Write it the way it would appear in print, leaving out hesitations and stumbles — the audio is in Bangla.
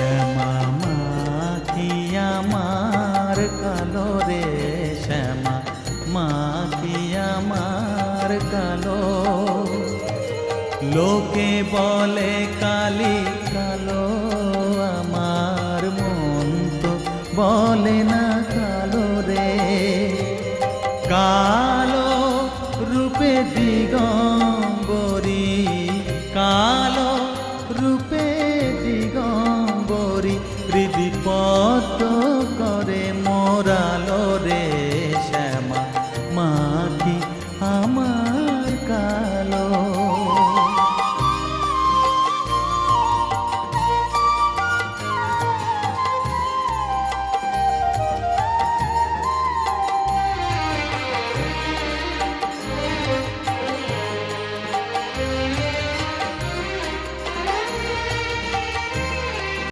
শ্যামা মাখি আমার কালো রে, শ্যামা মাখি আমার কালো। লোকে বলে কালি কালো, আমার মন তো বলে না কালো রে। কালো রূপে দিগম্বরী, কালো রূপে দিগম্বরী, হৃদি